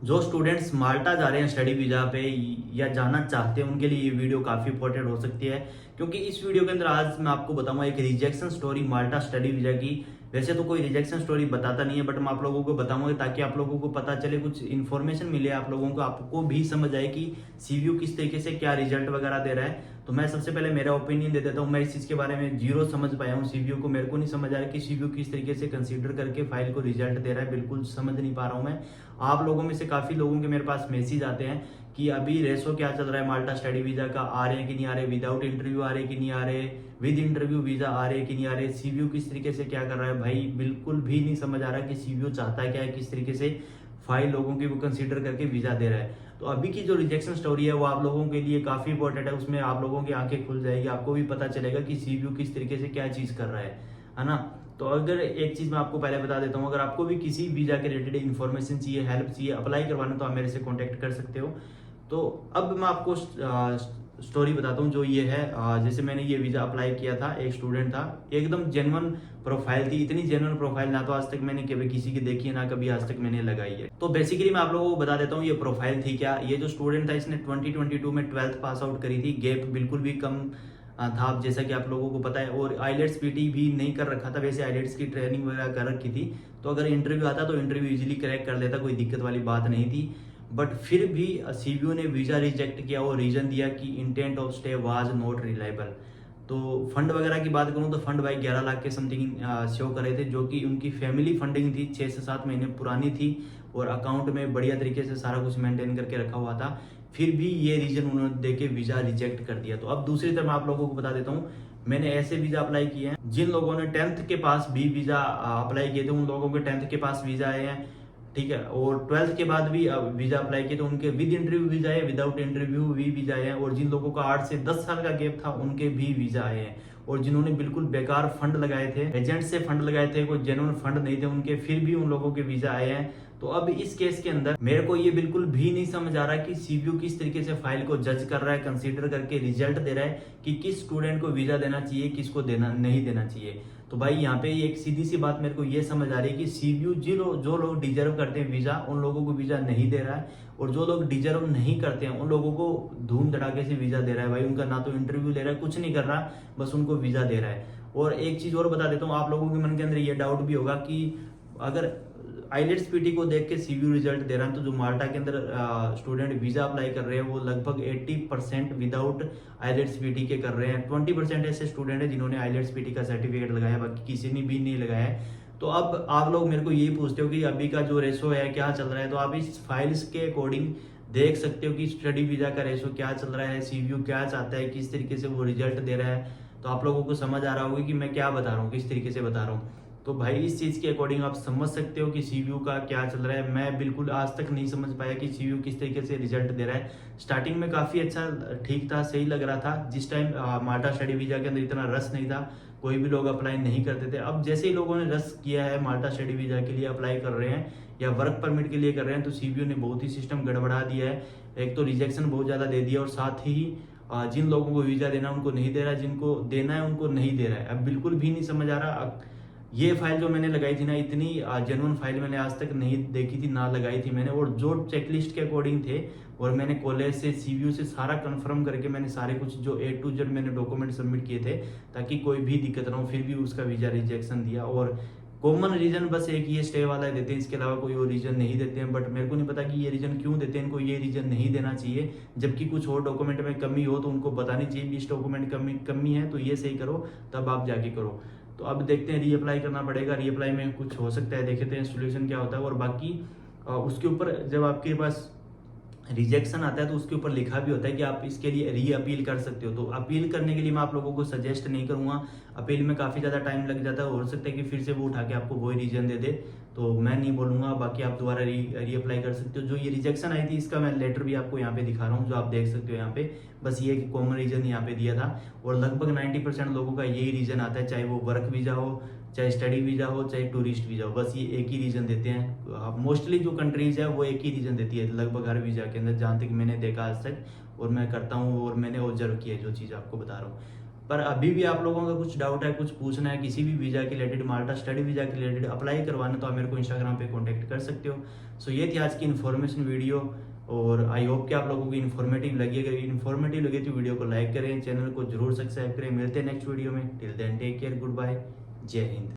जो स्टूडेंट्स माल्टा जा रहे हैं स्टडी वीजा पे या जाना चाहते हैं उनके लिए ये वीडियो काफ़ी इंपॉर्टेंट हो सकती है, क्योंकि इस वीडियो के अंदर आज मैं आपको बताऊंगा एक रिजेक्शन स्टोरी माल्टा स्टडी वीजा की। वैसे तो कोई रिजेक्शन स्टोरी बताता नहीं है, बट मैं आप लोगों को बताऊंगा ताकि आप लोगों को पता चले, कुछ इन्फॉर्मेशन मिले आप लोगों को, आपको भी समझ आए कि सीवीयू किस तरीके से क्या रिजल्ट वगैरह दे रहा है। तो मैं सबसे पहले मेरा ओपिनियन दे देता हूँ। मैं इस चीज़ के बारे में जीरो समझ पाया हूँ सीवीयू को। मेरे को नहीं समझ आ रहा कि सीवीयू किस तरीके से कंसीडर करके फाइल को रिजल्ट दे रहा है, बिल्कुल समझ नहीं पा रहा हूँ मैं। आप लोगों में से काफ़ी लोगों के मेरे पास मैसेज आते हैं कि अभी रेसो क्या चल रहा है माल्टा स्टडी वीज़ा का, आ रहे हैं कि नहीं आ रहे, विदाउट इंटरव्यू आ रहे कि नहीं आ रहे, विद इंटरव्यू वीज़ा आ रहे कि नहीं आ रहे, सीवीयू किस तरीके से क्या कर रहा है। भाई बिल्कुल भी नहीं समझ आ रहा कि सीवीयू चाहता है क्या है, किस तरीके से फाइल लोगों की वो कंसीडर करके वीज़ा दे रहा है। तो अभी की जो रिजेक्शन स्टोरी है वो आप लोगों के लिए काफ़ी इंपॉर्टेंट है। उसमें आप लोगों की आंखें खुल जाएगी, आपको भी पता चलेगा कि सीवीयू किस तरीके से क्या चीज़ कर रहा है ना। तो अगर एक चीज़ मैं आपको पहले बता देता हूँ, अगर आपको भी किसी वीज़ा के रिलेटेड इन्फॉर्मेशन चाहिए, हेल्प चाहिए, अप्लाई करवाना, तो आप मेरे से कॉन्टैक्ट कर सकते हो। तो अब मैं आपको स्टोरी बताता हूँ जो ये है। जैसे मैंने ये वीज़ा अप्लाई किया था, एक स्टूडेंट था, एकदम जेन्युइन प्रोफाइल थी, इतनी जेन्युइन प्रोफाइल ना तो आज तक मैंने कभी किसी की देखी है, ना कभी आज तक मैंने लगाई है। तो बेसिकली मैं आप लोगों को बता देता हूँ ये प्रोफाइल थी क्या। ये जो स्टूडेंट था इसने 2022 में 12th पास आउट करी थी, गैप बिल्कुल भी कम था जैसा कि आप लोगों को पता है, और आईलेट्स पीटी भी नहीं कर रखा था। वैसे आईलेट्स की ट्रेनिंग वगैरह कर रखी थी, तो अगर इंटरव्यू आता तो इंटरव्यू इजीली क्रैक कर लेता, कोई दिक्कत वाली बात नहीं थी। बट फिर भी सीबीयू ने वीज़ा रिजेक्ट किया और रीज़न दिया कि intent of stay was not reliable. तो फंड वगैरह की बात करूं तो फंड भाई 11 लाख के समथिंग शो कर रहे थे, जो कि उनकी फैमिली फंडिंग थी, 6 से 7 महीने पुरानी थी, और अकाउंट में बढ़िया तरीके से सारा कुछ मेंटेन करके रखा हुआ था। फिर भी ये रीजन उन्होंने देके वीज़ा रिजेक्ट कर दिया। तो अब दूसरी तरफ मैं आप लोगों को बता देता हूँ, मैंने ऐसे वीज़ा अप्लाई किए हैं जिन लोगों ने 10th के पास भी वीज़ा अप्लाई किए थे, उन लोगों के 10th के पास वीज़ा आए हैं, ठीक है। और 12th के बाद भी वीज़ा अप्लाई किए तो उनके विद इंटरव्यू वीज़ा आए, विदाउट इंटरव्यू भी वीज़ा आए हैं। और जिन लोगों का 8 से 10 साल का गैप था उनके भी वीज़ा आए हैं। और जिन्होंने बिल्कुल बेकार फंड लगाए थे, एजेंट से फंड लगाए थे, कोई जेन्युइन फंड नहीं थे उनके, फिर भी उन लोगों के वीज़ा आए हैं। तो अब इस केस के अंदर मेरे को ये बिल्कुल भी नहीं समझ आ रहा कि सीबीयू किस तरीके से फाइल को जज कर रहा है, कंसीडर करके रिजल्ट दे रहा है कि किस स्टूडेंट को वीज़ा देना चाहिए, किसको देना नहीं देना चाहिए। तो भाई यहाँ पे एक सीधी सी बात मेरे को ये समझ आ रही है कि सीबीयू जो लोग डिजर्व करते हैं वीज़ा, उन लोगों को वीज़ा नहीं दे रहा है, और जो लोग डिजर्व नहीं करते हैं उन लोगों को धूम धड़ाके से वीज़ा दे रहा है। भाई उनका ना तो इंटरव्यू ले रहा है, कुछ नहीं कर रहा, बस उनको वीज़ा दे रहा है। और एक चीज़ और बता देता हूँ, आप लोगों के मन के अंदर ये डाउट भी होगा कि अगर आईलेट्स पीटी को देख के सीवीयू रिजल्ट दे रहा है, तो जो माल्टा के अंदर स्टूडेंट वीज़ा अप्लाई कर रहे हैं वो लगभग 80% विदाउट आईलेट्स पीटी के कर रहे हैं। 20% ऐसे स्टूडेंट है जिन्होंने आईलेट्स पीटी का सर्टिफिकेट लगाया, बाकी किसी ने भी नहीं लगाया है। तो अब आप लोग मेरे को यही पूछते हो कि अभी का जो रेशो है क्या चल रहा है, तो आप इस फाइल्स के अकॉर्डिंग देख सकते हो कि स्टडी वीज़ा का रेशो क्या चल रहा है, सीवीयू क्या चाहता है, किस तरीके से वो रिजल्ट दे रहा है। तो आप लोगों को समझ आ रहा होगा कि मैं क्या बता रहा हूँ, किस तरीके से बता रहा हूँ। तो भाई इस चीज़ के अकॉर्डिंग आप समझ सकते हो कि सीवीयू का क्या चल रहा है। मैं बिल्कुल आज तक नहीं समझ पाया कि सीवीयू किस तरीके से रिजल्ट दे रहा है। स्टार्टिंग में काफ़ी अच्छा ठीक था, सही लग रहा था, जिस टाइम माल्टा स्टडी वीज़ा के अंदर इतना रस नहीं था, कोई भी लोग अप्लाई नहीं करते थे। अब जैसे ही लोगों ने रस किया है, माल्टा स्टडी वीज़ा के लिए अप्लाई कर रहे हैं या वर्क परमिट के लिए कर रहे हैं, तो सीवीयू ने बहुत ही सिस्टम गड़बड़ा दिया है। एक तो रिजेक्शन बहुत ज़्यादा दे दिया, और साथ ही जिन लोगों को वीज़ा देना है उनको नहीं दे रहा है, जिनको देना है उनको नहीं दे रहा है। अब बिल्कुल भी नहीं समझ आ रहा। ये फाइल जो मैंने लगाई थी ना, इतनी जेन्युइन फाइल मैंने आज तक नहीं देखी थी, ना लगाई थी मैंने। और जो चेकलिस्ट के अकॉर्डिंग थे, और मैंने कॉलेज से सीवीयू से सारा कंफर्म करके मैंने सारे कुछ जो A to Z मैंने डॉक्यूमेंट सबमिट किए थे, ताकि कोई भी दिक्कत ना हो, फिर भी उसका वीज़ा रिजेक्शन दिया। और कॉमन रीजन बस एक ये स्टे वाला देते हैं, इसके अलावा कोई और रीजन नहीं देते हैं। बट मेरे को नहीं पता कि ये रीजन क्यों देते हैं, इनको ये रीजन नहीं देना चाहिए। जबकि कुछ और डॉक्यूमेंट में कमी हो तो उनको बतानी चाहिए, इस डॉक्यूमेंट कमी है तो ये सही करो, तब आप जाके करो। तो अब देखते हैं, रीअप्लाई करना पड़ेगा, रीअप्लाई में कुछ हो सकता है, देखते हैं सोल्यूशन क्या होता है। और बाकी उसके ऊपर जब आपके पास रिजेक्शन आता है तो उसके ऊपर लिखा भी होता है कि आप इसके लिए री अपील कर सकते हो। तो अपील करने के लिए मैं आप लोगों को सजेस्ट नहीं करूंगा, अपील में काफ़ी ज़्यादा टाइम लग जाता है, हो सकता है कि फिर से वो उठा के आपको वही रीजन दे दे, तो मैं नहीं बोलूँगा। बाकी आप दोबारा री अप्लाई कर सकते हो। जो ये रिजेक्शन आई थी इसका मैं लेटर भी आपको यहाँ पे दिखा रहा हूँ, जो आप देख सकते हो यहाँ पे। बस ये कॉमन रीजन यहाँ पे दिया था, और लगभग 90% लोगों का यही रीजन आता है, चाहे वो वर्क वीज़ा हो, चाहे स्टडी वीज़ा हो, चाहे टूरिस्ट वीज़ा हो, बस ये एक ही रीज़न देते हैं। मोस्टली जो कंट्रीज़ है वो एक ही रीज़न देती है लगभग हर वीज़ा के अंदर, जहाँ तक मैंने देखा आज तक, और मैं करता हूँ और मैंने ऑब्जर्व किया जो चीज़ आपको बता रहा हूँ। पर अभी भी आप लोगों का कुछ डाउट है, कुछ पूछना है किसी भी वीज़ा के रिलेटेड, माल्टा स्टडी वीज़ा के रिलेटेड अप्लाई करवाना, तो आप मेरे को इंस्टाग्राम पे कांटेक्ट कर सकते हो। सो ये थी आज की इन्फॉर्मेशन वीडियो, और आई होप कि आप लोगों को इन्फॉर्मेटिव लगी। अगर इन्फॉर्मेटिव लगे तो वीडियो को लाइक करें, चैनल को जरूर सब्सक्राइब करें। मिलते हैं नेक्स्ट वीडियो में। Till then take care, good bye, जय हिंद।